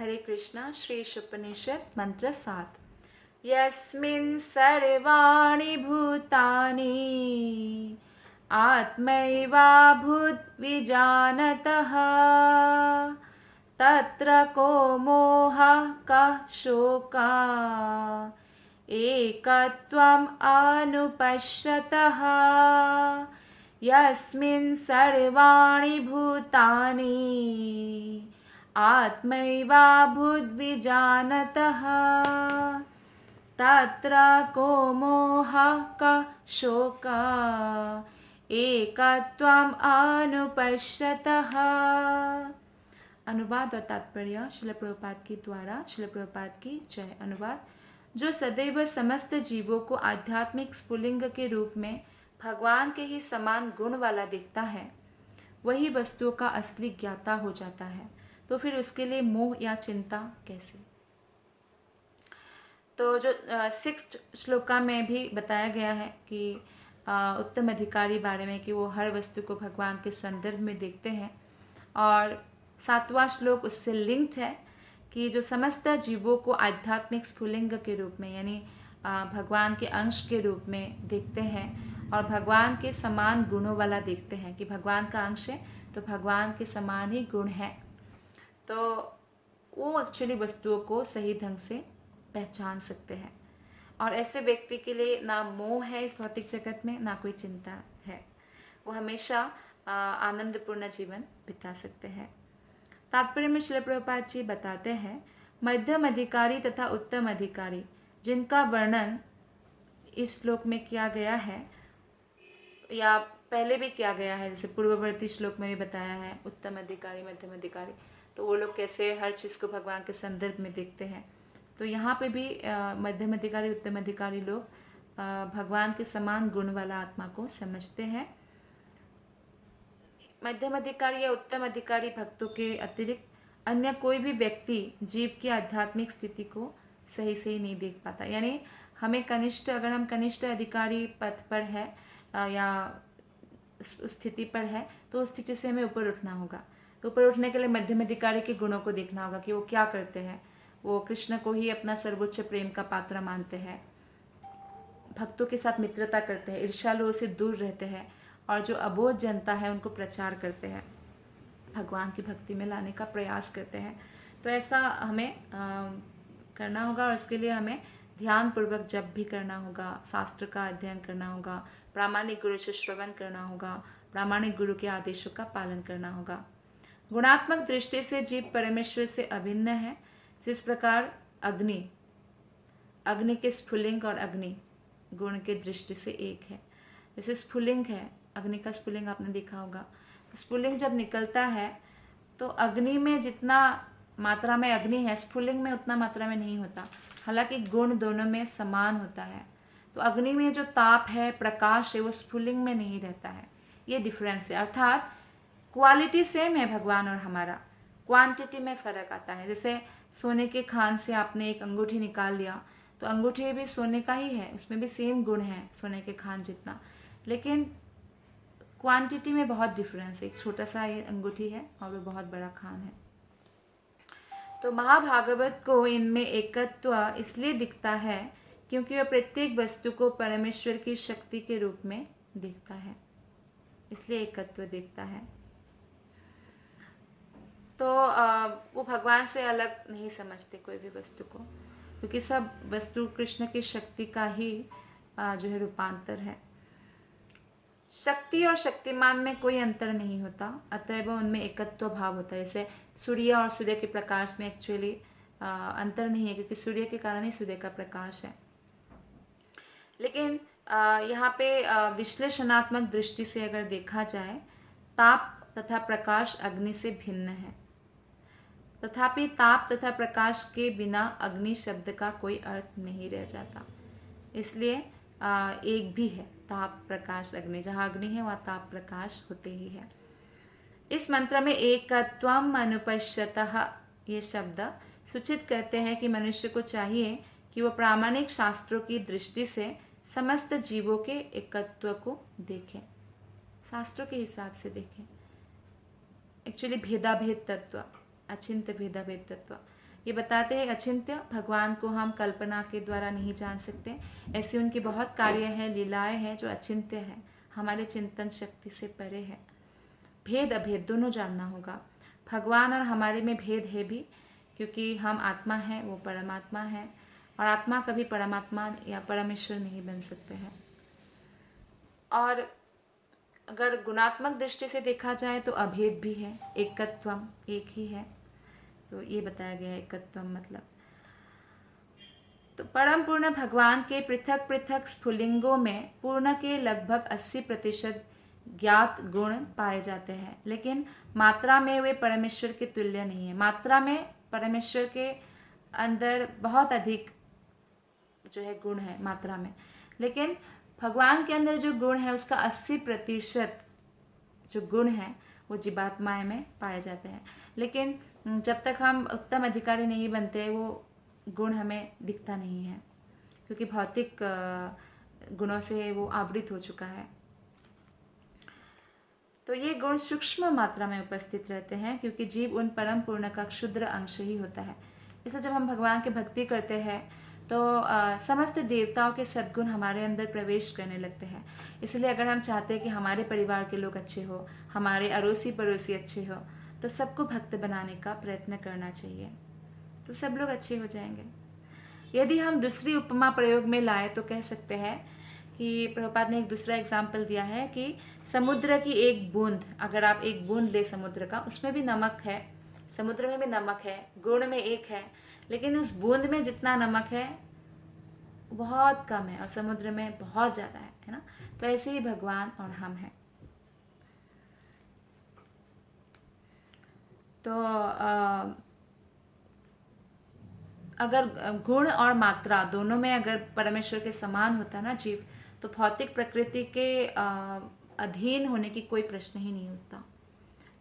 हरे कृष्णा। श्री उपनिषद मंत्र 7। यस्मिन् सर्वाणि भूतानि आत्मैवाभूद्विजानतः तत्र को मोहः कः शोका एकत्वम् अनुपश्यतः। यस्मिन् सर्वाणि भूतानि आत्मैवाभूद्विजानतः तत्र को मोहः कः शोकः एकत्वम् अनुपश्यतः। अनुवाद और तात्पर्य श्रील प्रभुपाद की द्वारा। श्रील प्रभुपाद की जय। अनुवाद। जो सदैव समस्त जीवों को आध्यात्मिक स्फुलिंग के रूप में भगवान के ही समान गुण वाला दिखता है, वही वस्तुओं का असली ज्ञाता हो जाता है। तो फिर उसके लिए मोह या चिंता कैसे? तो जो 6th श्लोका में भी बताया गया है कि उत्तम अधिकारी बारे में कि वो हर वस्तु को भगवान के संदर्भ में देखते हैं, और 7वां श्लोक उससे लिंक्ड है कि जो समस्त जीवों को आध्यात्मिक स्फुलिंग के रूप में यानी भगवान के अंश के रूप में देखते हैं और भगवान के समान गुणों वाला देखते हैं कि भगवान का अंश है तो भगवान के समान ही गुण है, तो वो एक्चुअली वस्तुओं को सही ढंग से पहचान सकते हैं। और ऐसे व्यक्ति के लिए ना मोह है इस भौतिक जगत में, ना कोई चिंता है। वो हमेशा आनंदपूर्ण जीवन बिता सकते हैं। तात्पर्य में श्रील प्रभुपाद जी बताते हैं, मध्यम अधिकारी तथा उत्तम अधिकारी जिनका वर्णन इस श्लोक में किया गया है या पहले भी किया गया है, जैसे पूर्ववर्ती श्लोक में भी बताया है उत्तम अधिकारी मध्यम अधिकारी, तो वो लोग कैसे हर चीज़ को भगवान के संदर्भ में देखते हैं। तो यहाँ पे भी मध्यम अधिकारी उत्तम अधिकारी लोग भगवान के समान गुण वाला आत्मा को समझते हैं। मध्यम अधिकारी या उत्तम अधिकारी भक्तों के अतिरिक्त अन्य कोई भी व्यक्ति जीव की आध्यात्मिक स्थिति को सही से नहीं देख पाता। यानी हमें कनिष्ठ, अगर हम कनिष्ठ अधिकारी पद पर है या उस स्थिति पर है तो उस स्थिति से हमें ऊपर उठना होगा। तो ऊपर उठने के लिए मध्यम अधिकारी के गुणों को देखना होगा कि वो क्या करते हैं। वो कृष्ण को ही अपना सर्वोच्च प्रेम का पात्र मानते हैं, भक्तों के साथ मित्रता करते हैं, ईर्ष्यालुओं से दूर रहते हैं, और जो अबोध जनता है उनको प्रचार करते हैं, भगवान की भक्ति में लाने का प्रयास करते हैं। तो ऐसा हमें करना होगा, और इसके लिए हमें ध्यानपूर्वक जप भी करना होगा, शास्त्र का अध्ययन करना होगा, प्रामाणिक गुरु से श्रवण करना होगा, प्रामाणिक गुरु के आदेशों का पालन करना होगा। गुणात्मक दृष्टि से जीव परमेश्वर से अभिन्न है। जिस प्रकार अग्नि के स्फुलिंग और अग्नि गुण के दृष्टि से एक है। जैसे स्फुलिंग है, अग्नि का स्फुलिंग आपने देखा होगा। स्फुलिंग जब निकलता है तो अग्नि में जितना मात्रा में अग्नि है, स्फुलिंग में उतना मात्रा में नहीं होता, हालांकि गुण दोनों में समान होता है। तो अग्नि में जो ताप है, प्रकाश है, वो स्फुलिंग में नहीं रहता है। ये डिफरेंस है। अर्थात क्वालिटी सेम है भगवान और हमारा, क्वांटिटी में फ़र्क आता है। जैसे सोने के खान से आपने एक अंगूठी निकाल लिया तो अंगूठी भी सोने का ही है, उसमें भी सेम गुण है सोने के खान जितना, लेकिन क्वांटिटी में बहुत डिफरेंस है। एक छोटा सा ये अंगूठी है और वो बहुत बड़ा खान है। तो महाभागवत को इनमें एकत्व इसलिए दिखता है क्योंकि वह प्रत्येक वस्तु को परमेश्वर की शक्ति के रूप में देखता है, इसलिए एकत्व दिखता है। तो वो भगवान से अलग नहीं समझते कोई भी वस्तु को, क्योंकि सब वस्तु कृष्ण की शक्ति का ही जो है रूपांतर है। शक्ति और शक्तिमान में कोई अंतर नहीं होता, अतएव उनमें एकत्व भाव होता है। जैसे सूर्य और सूर्य के प्रकाश में एक्चुअली अंतर नहीं है, क्योंकि सूर्य के कारण ही सूर्य का प्रकाश है। लेकिन यहाँ पे विश्लेषणात्मक दृष्टि से अगर देखा जाए, ताप तथा प्रकाश अग्नि से भिन्न है। तथापि ताप तथा प्रकाश के बिना अग्नि शब्द का कोई अर्थ नहीं रह जाता, इसलिए एक भी है ताप प्रकाश अग्नि। जहाँ अग्नि है वहाँ ताप प्रकाश होते ही है। इस मंत्र में एकत्वम अनुपश्यतः ये शब्द सूचित करते हैं कि मनुष्य को चाहिए कि वो प्रामाणिक शास्त्रों की दृष्टि से समस्त जीवों के एकत्व को देखें, शास्त्रों के हिसाब से देखें। एक्चुअली भेदाभेद तत्व, अचिंत्य भेदाभेद तत्व, ये बताते हैं अचिंत्य भगवान को हम कल्पना के द्वारा नहीं जान सकते। ऐसी उनकी बहुत कार्य है, लीलाएं हैं जो अचिंत्य है, हमारे चिंतन शक्ति से परे है। भेद अभेद दोनों जानना होगा। भगवान और हमारे में भेद है भी, क्योंकि हम आत्मा हैं, वो परमात्मा है, और आत्मा कभी परमात्मा या परमेश्वर नहीं बन सकते हैं। और अगर गुणात्मक दृष्टि से देखा जाए तो अभेद भी है, एकत्वम एक ही है। तो ये बताया गया है एकत्वम मतलब। तो परम पूर्ण भगवान के पृथक पृथक स्फुलिंगों में पूर्ण के लगभग 80% ज्ञात गुण पाए जाते हैं, लेकिन मात्रा में वे परमेश्वर के तुल्य नहीं है। मात्रा में परमेश्वर के अंदर बहुत अधिक जो है गुण है मात्रा में, लेकिन भगवान के अंदर जो गुण है उसका 80% जो गुण है वो जीवात्माएं में पाए जाते हैं। लेकिन जब तक हम उत्तम अधिकारी नहीं बनते वो गुण हमें दिखता नहीं है, क्योंकि भौतिक गुणों से वो आवृत हो चुका है। तो ये गुण सूक्ष्म मात्रा में उपस्थित रहते हैं, क्योंकि जीव उन परम पूर्ण का क्षुद्र अंश ही होता है। इसलिए जब हम भगवान की भक्ति करते हैं तो समस्त देवताओं के सद्गुण हमारे अंदर प्रवेश करने लगते हैं। इसलिए अगर हम चाहते हैं कि हमारे परिवार के लोग अच्छे हो, हमारे अड़ोसी पड़ोसी अच्छे हो, तो सबको भक्त बनाने का प्रयत्न करना चाहिए, तो सब लोग अच्छे हो जाएंगे। यदि हम दूसरी उपमा प्रयोग में लाए तो कह सकते हैं कि प्रभुपाद ने एक दूसरा एग्जाम्पल दिया है कि समुद्र की एक बूंद, अगर आप एक बूंद ले समुद्र का, उसमें भी नमक है, समुद्र में भी नमक है, गुण में एक है, लेकिन उस बूंद में जितना नमक है बहुत कम है और समुद्र में बहुत ज़्यादा है ना। तो ऐसे ही भगवान और हम हैं। तो अगर गुण और मात्रा दोनों में अगर परमेश्वर के समान होता ना जीव, तो भौतिक प्रकृति के अधीन होने की कोई प्रश्न ही नहीं होता।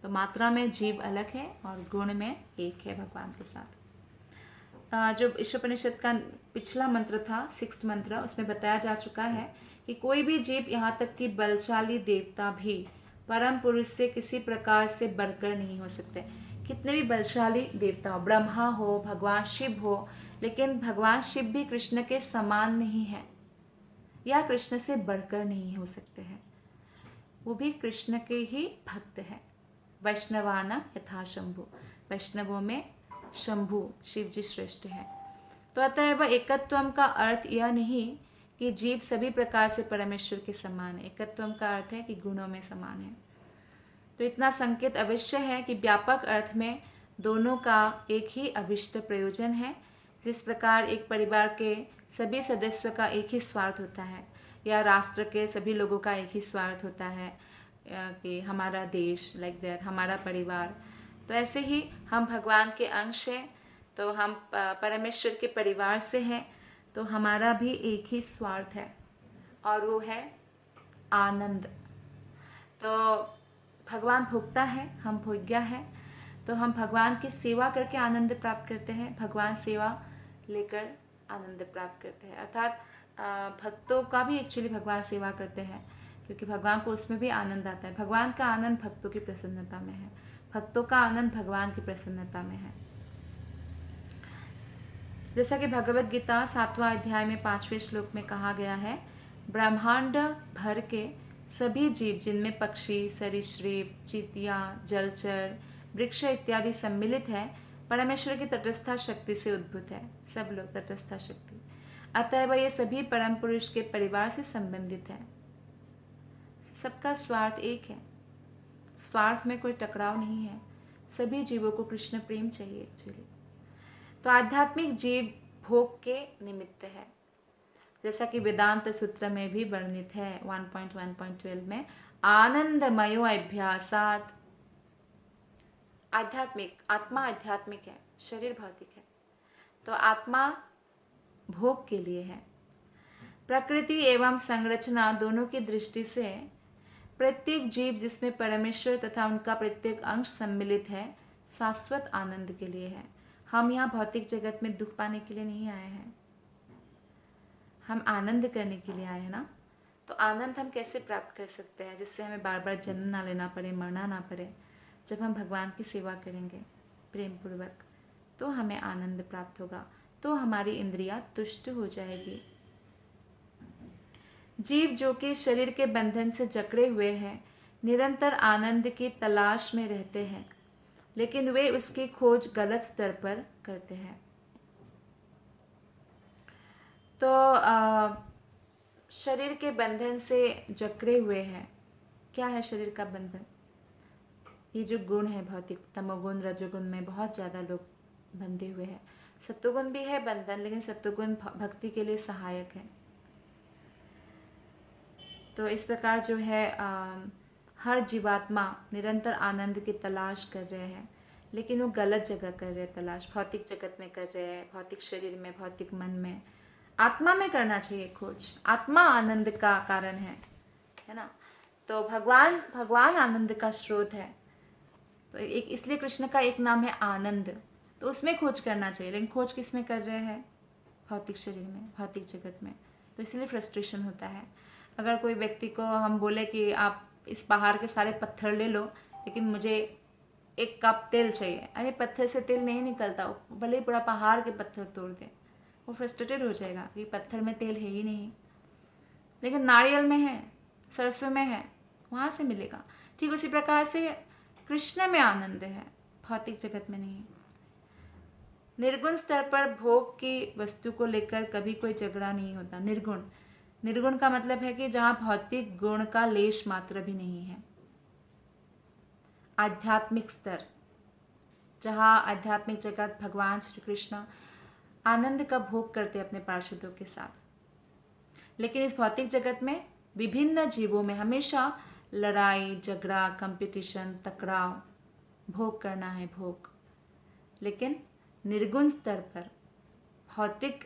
तो मात्रा में जीव अलग है और गुण में एक है भगवान के साथ। जो ईशोपनिषद का पिछला मंत्र था, 6th मंत्र, उसमें बताया जा चुका है कि कोई भी जीव, यहाँ तक कि बलशाली देवता भी परम पुरुष से किसी प्रकार से बढ़कर नहीं हो सकते। कितने भी बलशाली देवता हो, ब्रह्मा हो, भगवान शिव हो, लेकिन भगवान शिव भी कृष्ण के समान नहीं है या कृष्ण से बढ़कर नहीं हो सकते हैं। वो भी कृष्ण के ही भक्त हैं। वैष्णवाना यथा शंभु, वैष्णवों में शंभु शिव जी श्रेष्ठ है। तो अतएव एकत्वम का अर्थ यह नहीं कि जीव सभी प्रकार से परमेश्वर के समान है। एकत्वम का अर्थ है कि गुणों में समान है। तो इतना संकेत अवश्य है कि व्यापक अर्थ में दोनों का एक ही अभिष्ट प्रयोजन है। जिस प्रकार एक परिवार के सभी सदस्यों का एक ही स्वार्थ होता है, या राष्ट्र के सभी लोगों का एक ही स्वार्थ होता है कि हमारा देश, लाइक दैट, हमारा परिवार, तो ऐसे ही हम भगवान के अंश हैं, तो हम परमेश्वर के परिवार से हैं, तो हमारा भी एक ही स्वार्थ है और वो है आनंद। तो भगवान भोक्ता है, हम भोग्या है, तो हम भगवान की सेवा करके आनंद प्राप्त करते हैं, भगवान सेवा लेकर आनंद प्राप्त करते हैं। अर्थात भक्तों का भी एक्चुअली भगवान सेवा करते हैं, क्योंकि भगवान को उसमें भी आनंद आता है। भगवान का आनंद भक्तों की प्रसन्नता में है, भक्तों का आनंद भगवान की प्रसन्नता में है। जैसा कि भगवत गीता 7वां अध्याय में 5वें श्लोक में कहा गया है, ब्रह्मांड भर के सभी जीव, जिनमें पक्षी, सरीसृप, चींटियां, जलचर, वृक्ष इत्यादि सम्मिलित है, परमेश्वर की तटस्था शक्ति से उद्भूत है। सब लोग तटस्था शक्ति, अतएव ये सभी परम पुरुष के परिवार से संबंधित है। सबका स्वार्थ एक है, स्वार्थ में कोई टकराव नहीं है। सभी जीवों को कृष्ण प्रेम चाहिए एक्चुअली। तो आध्यात्मिक जीव भोग के निमित्त है, जैसा कि वेदांत सूत्र में भी वर्णित है 1.1.12 में, आनंदमयो अभ्यासात। आध्यात्मिक, आत्मा आध्यात्मिक है, शरीर भौतिक है, तो आत्मा भोग के लिए है। प्रकृति एवं संरचना दोनों की दृष्टि से प्रत्येक जीव, जिसमें परमेश्वर तथा उनका प्रत्येक अंश सम्मिलित है, शाश्वत आनंद के लिए है। हम यहाँ भौतिक जगत में दुख पाने के लिए नहीं आए हैं, हम आनंद करने के लिए आए हैं ना। तो आनंद हम कैसे प्राप्त कर सकते हैं, जिससे हमें बार बार जन्म ना लेना पड़े, मरना ना पड़े? जब हम भगवान की सेवा करेंगे प्रेम पूर्वक, तो हमें आनंद प्राप्त होगा, तो हमारी इंद्रियां तुष्ट हो जाएगी। जीव जो कि शरीर के बंधन से जकड़े हुए हैं, निरंतर आनंद की तलाश में रहते हैं, लेकिन वे उसकी खोज गलत स्तर पर करते हैं। तो शरीर के बंधन से जकड़े हुए हैं। क्या है शरीर का बंधन? ये जो गुण है भौतिक, तमोगुण रजोगुण में बहुत ज़्यादा लोग बंधे हुए हैं। सत्वगुण भी है बंधन, लेकिन सत्वगुण भक्ति के लिए सहायक है। तो इस प्रकार जो है हर जीवात्मा निरंतर आनंद की तलाश कर रहे हैं, लेकिन वो गलत जगह कर रहे हैं तलाश। भौतिक जगत में कर रहे हैं, भौतिक शरीर में, भौतिक मन में। आत्मा में करना चाहिए खोज। आत्मा आनंद का कारण है ना। तो भगवान आनंद का स्रोत है। तो एक इसलिए कृष्ण का एक नाम है आनंद। तो उसमें खोज करना चाहिए, लेकिन खोज किस में कर रहे हैं? भौतिक शरीर में, भौतिक जगत में। तो इसलिए फ्रस्ट्रेशन होता है। अगर कोई व्यक्ति को हम बोले कि आप इस पहाड़ के सारे पत्थर ले लो, लेकिन मुझे 1 कप तेल चाहिए, अरे पत्थर से तेल नहीं निकलता, भले ही पूरा पहाड़ के पत्थर तोड़ दे, वो फ्रस्ट्रेटेड हो जाएगा कि पत्थर में तेल है ही नहीं। लेकिन नारियल में है, सरसों में है, वहाँ से मिलेगा। ठीक उसी प्रकार से कृष्ण में आनंद है, भौतिक जगत में नहीं। निर्गुण स्तर पर भोग की वस्तु को लेकर कभी कोई झगड़ा नहीं होता। निर्गुण का मतलब है कि जहाँ भौतिक गुण का लेश मात्र भी नहीं है। आध्यात्मिक स्तर, जहाँ आध्यात्मिक जगत भगवान श्री कृष्ण आनंद का भोग करते अपने पार्षदों के साथ। लेकिन इस भौतिक जगत में विभिन्न जीवों में हमेशा लड़ाई झगड़ा, कंपटीशन, टकराव, भोग करना है भोग। लेकिन निर्गुण स्तर पर भौतिक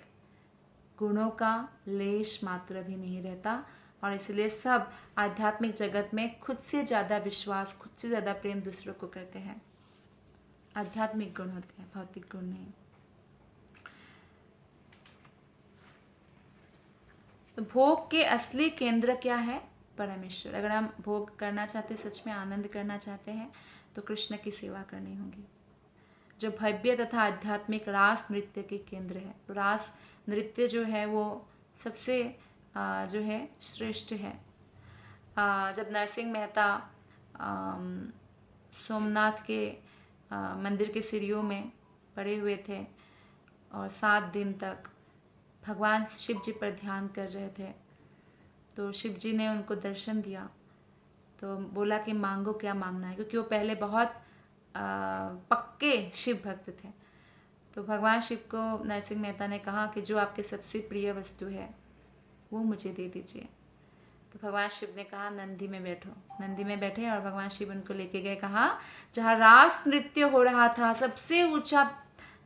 गुणों का लेश मात्र भी नहीं रहता, और इसलिए सब आध्यात्मिक जगत में खुद से ज़्यादा विश्वास, खुद से ज़्यादा प्रेम दूसरों को करते हैं। आध्यात्मिक गुण होते हैं, भौतिक गुण नहीं। तो भोग के असली केंद्र क्या है? परमेश्वर। अगर हम भोग करना चाहते हैं, सच में आनंद करना चाहते हैं, तो कृष्ण की सेवा करनी होगी, जो भव्य तथा आध्यात्मिक रास नृत्य के केंद्र है। तो रास नृत्य जो है वो सबसे जो है श्रेष्ठ है। जब नरसिंह मेहता सोमनाथ के मंदिर के सीढ़ियों में पड़े हुए थे और 7 दिन तक भगवान शिव जी पर ध्यान कर रहे थे, तो शिव जी ने उनको दर्शन दिया। तो बोला कि मांगो, क्या मांगना है, क्योंकि वो पहले बहुत पक्के शिव भक्त थे। तो भगवान शिव को नरसिंह मेहता ने कहा कि जो आपके सबसे प्रिय वस्तु है वो मुझे दे दीजिए। तो भगवान शिव ने कहा नंदी में बैठो। नंदी में बैठे और भगवान शिव उनको लेके गए, कहा जहाँ रास नृत्य हो रहा था, सबसे ऊंचा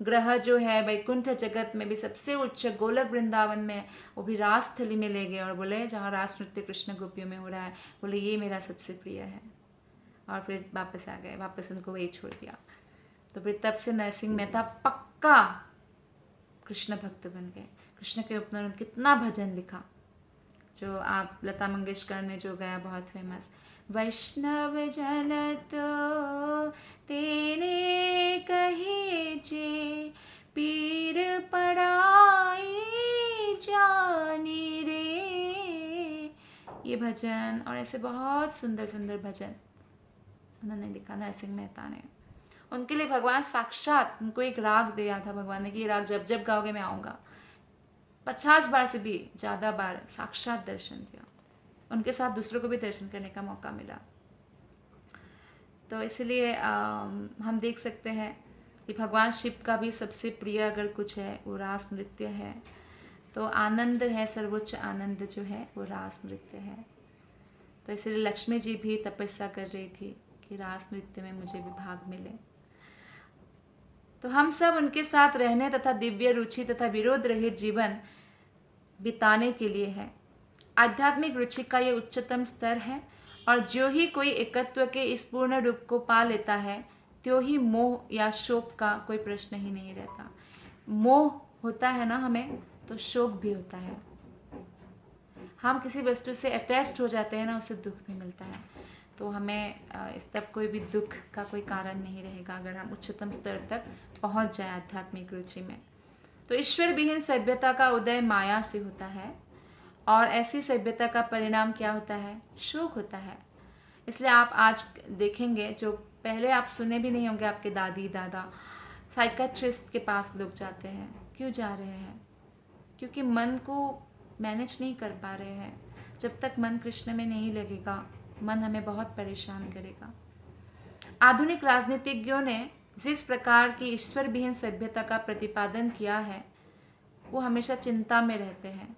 ग्रह जो है वैकुंठ जगत में भी सबसे उच्च गोलक वृंदावन में, वो भी रास स्थली में ले गए और बोले जहाँ रास नृत्य कृष्ण गोपियों में हो रहा है, बोले ये मेरा सबसे प्रिय है। और फिर वापस आ गए, वापस उनको वही छोड़ दिया। तो फिर तब से नरसिंह मेहता पक्का कृष्ण भक्त बन गए। कृष्ण के ऊपर कितना भजन लिखा, जो आप लता मंगेशकर ने जो गाया बहुत फेमस, वैष्णव जन तो तेरे कहे जे, पीर पड़ाई जानी रे। ये भजन और ऐसे बहुत सुंदर सुंदर भजन उन्होंने लिखा, नरसिंह मेहता ने। उनके लिए भगवान साक्षात उनको एक राग दिया था भगवान ने कि ये राग जब जब गाओगे मैं आऊँगा। 50 बार से भी ज़्यादा बार साक्षात दर्शन दिया। उनके साथ दूसरों को भी दर्शन करने का मौका मिला। तो इसलिए हम देख सकते हैं कि भगवान शिव का भी सबसे प्रिय अगर कुछ है वो रास नृत्य है। तो आनंद है, सर्वोच्च आनंद जो है वो रास नृत्य है। तो इसलिए लक्ष्मी जी भी तपस्या कर रही थी कि रास नृत्य में मुझे भी भाग मिले। तो हम सब उनके साथ रहने तथा दिव्य रुचि तथा विरोध रहित जीवन बिताने के लिए है। आध्यात्मिक रुचि का ये उच्चतम स्तर है, और जो ही कोई एकत्व के इस पूर्ण रूप को पा लेता है, त्यों ही मोह या शोक का कोई प्रश्न ही नहीं रहता। मोह होता है ना हमें, तो शोक भी होता है। हम किसी वस्तु से अटैच्ड हो जाते हैं ना, उससे दुख भी मिलता है। तो हमें इस तब कोई भी दुख का कोई कारण नहीं रहेगा अगर हम उच्चतम स्तर तक पहुंच जाए आध्यात्मिक रुचि में। तो ईश्वर विहीन सभ्यता का उदय माया से होता है, और ऐसी सभ्यता का परिणाम क्या होता है? शोक होता है। इसलिए आप आज देखेंगे, जो पहले आप सुने भी नहीं होंगे, आपके दादी दादा साइकेट्रिस्ट के पास लोग जाते हैं। क्यों जा रहे हैं? क्योंकि मन को मैनेज नहीं कर पा रहे हैं। जब तक मन कृष्ण में नहीं लगेगा, मन हमें बहुत परेशान करेगा। आधुनिक राजनीतिज्ञों ने जिस प्रकार की ईश्वर विहीन सभ्यता का प्रतिपादन किया है, वो हमेशा चिंता में रहते हैं,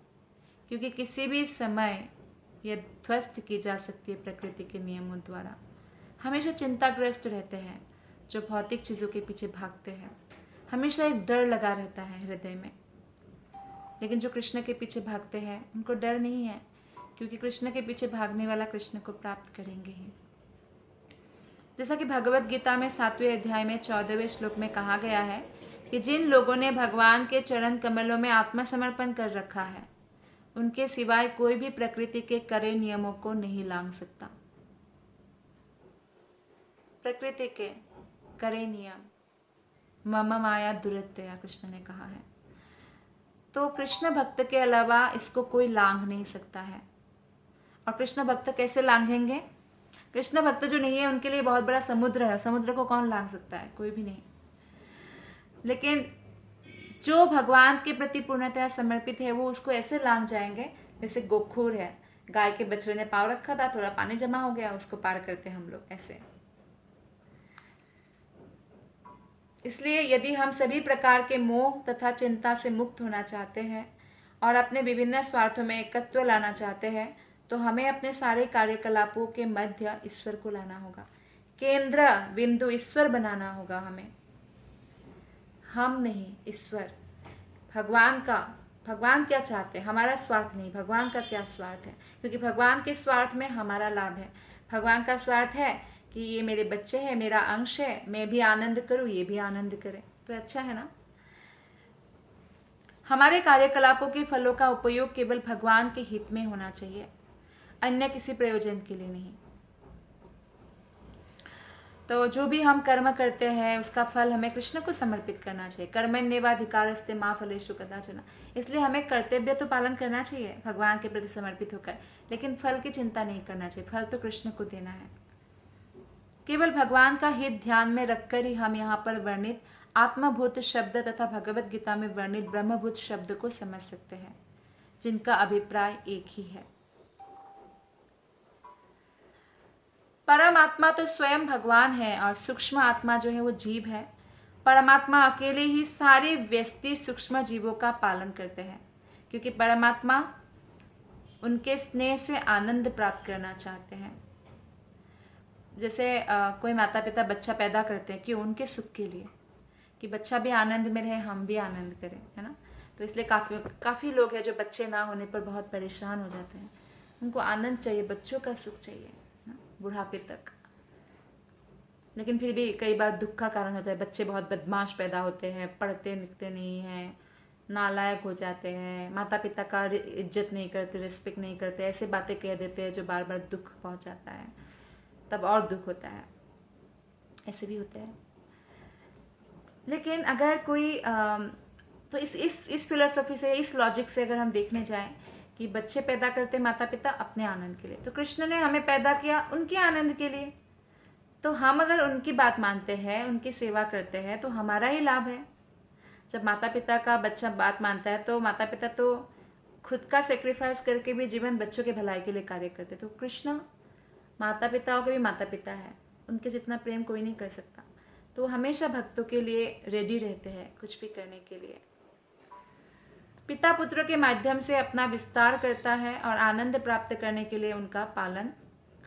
क्योंकि किसी भी समय यह ध्वस्त की जा सकती है प्रकृति के नियमों द्वारा। हमेशा चिंताग्रस्त रहते हैं जो भौतिक चीज़ों के पीछे भागते हैं। हमेशा एक डर लगा रहता है हृदय में। लेकिन जो कृष्ण के पीछे भागते हैं उनको डर नहीं है, क्योंकि कृष्ण के पीछे भागने वाला कृष्ण को प्राप्त करेंगे ही। जैसा कि भगवत गीता में 7वें अध्याय में 14वें श्लोक में कहा गया है कि जिन लोगों ने भगवान के चरण कमलों में आत्मसमर्पण कर रखा है, उनके सिवाय कोई भी प्रकृति के करे नियमों को नहीं लांघ सकता। प्रकृति के करे नियम मम माया दुरत्यया, कृष्ण ने कहा है। तो कृष्ण भक्त के अलावा इसको कोई लांघ नहीं सकता है। और कृष्ण भक्त कैसे लांघेंगे? कृष्ण भक्त जो नहीं है उनके लिए बहुत बड़ा समुद्र है। समुद्र को कौन लांघ सकता है? कोई भी नहीं। लेकिन जो भगवान के प्रति पूर्णतः समर्पित है, वो उसको ऐसे लांघ जाएंगे जैसे गोखूर है, गाय के बछड़े ने पाँव रखा था, थोड़ा पानी जमा हो गया, उसको पार करते हम लोग ऐसे। इसलिए यदि हम सभी प्रकार के मोह तथा चिंता से मुक्त होना चाहते हैं और अपने विभिन्न स्वार्थों में एकत्व लाना चाहते हैं, तो हमें अपने सारे कार्यकलापों के मध्य ईश्वर को लाना होगा। केंद्र बिंदु ईश्वर बनाना होगा हमें, हम नहीं, ईश्वर। भगवान क्या चाहते हैं? हमारा स्वार्थ नहीं, भगवान का क्या स्वार्थ है? क्योंकि भगवान के स्वार्थ में हमारा लाभ है। भगवान का स्वार्थ है कि ये मेरे बच्चे हैं, मेरा अंश है, मैं भी आनंद करूं, ये भी आनंद करे, तो अच्छा है ना। हमारे कार्यकलापों के फलों का उपयोग केवल भगवान के हित में होना चाहिए, अन्य किसी प्रयोजन के लिए नहीं। तो जो भी हम कर्म करते हैं उसका फल हमें कृष्ण को समर्पित करना चाहिए। कर्मण्येवाधिकारस्ते मा फलेषु कदाचन। इसलिए हमें कर्तव्य तो पालन करना चाहिए भगवान के प्रति समर्पित होकर, लेकिन फल की चिंता नहीं करना चाहिए। फल तो कृष्ण को देना है। केवल भगवान का हित ध्यान में रखकर ही हम यहाँ पर वर्णित आत्मभूत शब्द तथा भगवत गीता में वर्णित ब्रह्मभूत शब्द को समझ सकते हैं, जिनका अभिप्राय एक ही है। परमात्मा तो स्वयं भगवान है और सूक्ष्म आत्मा जो है वो जीव है। परमात्मा अकेले ही सारे व्यष्टि सूक्ष्म जीवों का पालन करते हैं, क्योंकि परमात्मा उनके स्नेह से आनंद प्राप्त करना चाहते हैं। जैसे कोई माता पिता बच्चा पैदा करते हैं, क्यों? उनके सुख के लिए, कि बच्चा भी आनंद में रहे, हम भी आनंद करें, है ना। तो इसलिए काफ़ी लोग हैं जो बच्चे ना होने पर बहुत परेशान हो जाते हैं। उनको आनंद चाहिए, बच्चों का सुख चाहिए ना, बुढ़ापे तक। लेकिन फिर भी कई बार दुख का कारण होता है। बच्चे बहुत बदमाश पैदा होते हैं, पढ़ते लिखते नहीं हैं, नालायक हो जाते हैं, माता पिता का इज्जत नहीं करते, रिस्पेक्ट नहीं करते, ऐसे बातें कह देते हैं जो बार बार दुख पहुंचाता है, तब और दुख होता है। ऐसे भी होता है। लेकिन अगर कोई तो इस फिलोसफी से, इस लॉजिक से अगर हम देखने जाएं कि बच्चे पैदा करते माता पिता अपने आनंद के लिए, तो कृष्ण ने हमें पैदा किया उनके आनंद के लिए। तो हम अगर उनकी बात मानते हैं, उनकी सेवा करते हैं, तो हमारा ही लाभ है। जब माता पिता का बच्चा बात मानता है तो माता पिता तो खुद का सेक्रीफाइस करके भी जीवन बच्चों के भलाई के लिए कार्य करते। तो कृष्ण माता पिताओं के भी माता पिता है, उनके जितना प्रेम कोई नहीं कर सकता। तो हमेशा भक्तों के लिए रेडी रहते हैं कुछ भी करने के लिए। पिता पुत्र के माध्यम से अपना विस्तार करता है और आनंद प्राप्त करने के लिए उनका पालन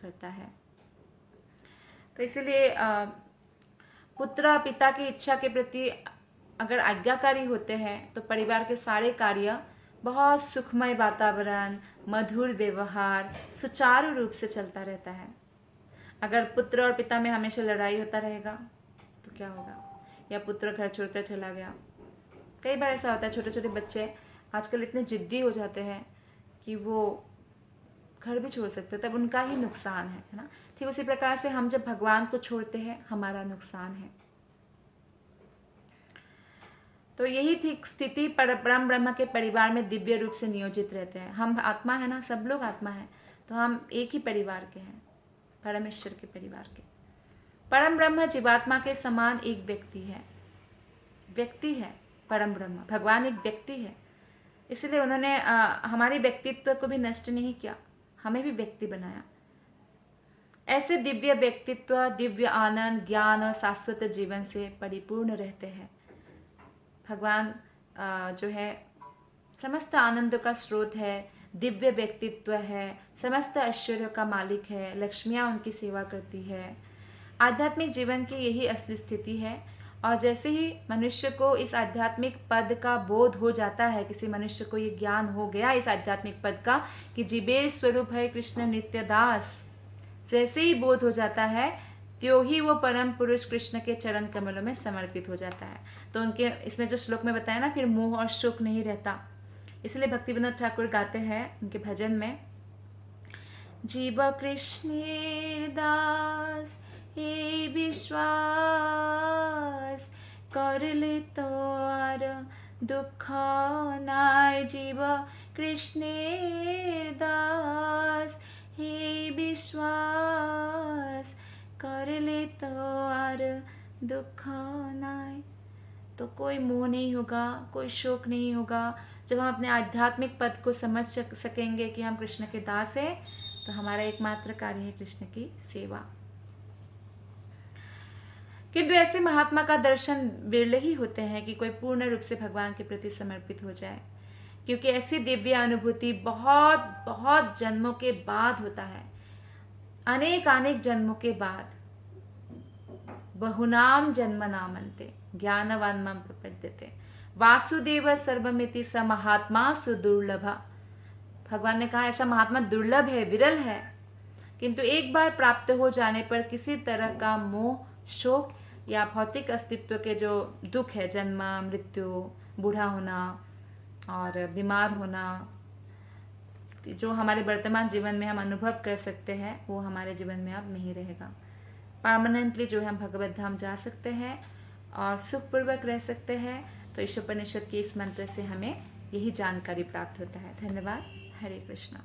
करता है। तो इसीलिए पुत्र पिता की इच्छा के प्रति अगर आज्ञाकारी होते हैं तो परिवार के सारे कार्य बहुत सुखमय वातावरण, मधुर व्यवहार, सुचारू रूप से चलता रहता है। अगर पुत्र और पिता में हमेशा लड़ाई होता रहेगा तो क्या होगा? या पुत्र घर छोड़कर चला गया। कई बार ऐसा होता है, छोटे छोटे बच्चे आजकल इतने जिद्दी हो जाते हैं कि वो घर भी छोड़ सकते हैं, तब उनका ही नुकसान है ना। ठीक उसी प्रकार से हम जब भगवान को छोड़ते हैं हमारा नुकसान है। तो यही थी स्थिति। परम ब्रह्म के परिवार में दिव्य रूप से नियोजित रहते हैं। हम आत्मा है ना, सब लोग आत्मा है, तो हम एक ही परिवार के हैं, परमेश्वर के परिवार के। परम ब्रह्म जीवात्मा के समान एक व्यक्ति है। परम ब्रह्म भगवान एक व्यक्ति है, इसलिए उन्होंने हमारी व्यक्तित्व को भी नष्ट नहीं किया, हमें भी व्यक्ति बनाया। ऐसे दिव्य व्यक्तित्व दिव्य आनंद, ज्ञान और शाश्वत जीवन से परिपूर्ण रहते हैं। भगवान जो है समस्त आनंद का स्रोत है, दिव्य व्यक्तित्व है, समस्त ऐश्वर्यों का मालिक है, लक्ष्मियाँ उनकी सेवा करती है। आध्यात्मिक जीवन की यही असली स्थिति है। और जैसे ही मनुष्य को इस आध्यात्मिक पद का बोध हो जाता है, किसी मनुष्य को ये ज्ञान हो गया इस आध्यात्मिक पद का कि जीवेर स्वरूप है कृष्ण नित्य दास, जैसे ही बोध हो जाता है त्यों ही वो परम पुरुष कृष्ण के चरण कमलों में समर्पित हो जाता है। तो उनके इसमें जो श्लोक में बताया ना, फिर मोह और शोक नहीं रहता। इसलिए भक्ति विनोद ठाकुर गाते हैं उनके भजन में, जीव कृष्णेर दास हे विश्वास करले तो আর दुख নাই। जीव कृष्णेर दास हे विश्वास करले तो আর दुख নাই। तो कोई मोह नहीं होगा, कोई शोक नहीं होगा। जब हम अपने आध्यात्मिक पद को समझ सकेंगे कि हम कृष्ण के दास हैं, तो हमारा एकमात्र कार्य है कृष्ण की सेवा। किंतु ऐसे महात्मा का दर्शन विरले ही होते हैं कि कोई पूर्ण रूप से भगवान के प्रति समर्पित हो जाए, क्योंकि ऐसी दिव्य अनुभूति बहुत बहुत जन्मों के बाद होता है, अनेक जन्मों के बाद। बहुनाम जन्म नामन्ते ज्ञानवान मां प्रपद्यते वासुदेव सर्वमिति स महात्मा सुदुर्लभ। भगवान ने कहा ऐसा महात्मा दुर्लभ है, विरल है, किंतु एक बार प्राप्त हो जाने पर किसी तरह का मोह, शोक या भौतिक अस्तित्व के जो दुख है, जन्म, मृत्यु, बूढ़ा होना और बीमार होना, जो हमारे वर्तमान जीवन में हम अनुभव कर सकते हैं, वो हमारे जीवन में अब नहीं रहेगा। परमानेंटली जो है हम भगवत धाम जा सकते हैं और सुखपूर्वक रह सकते हैं। तो ईशोपनिषद के इस मंत्र से हमें यही जानकारी प्राप्त होता है। धन्यवाद। हरे कृष्णा।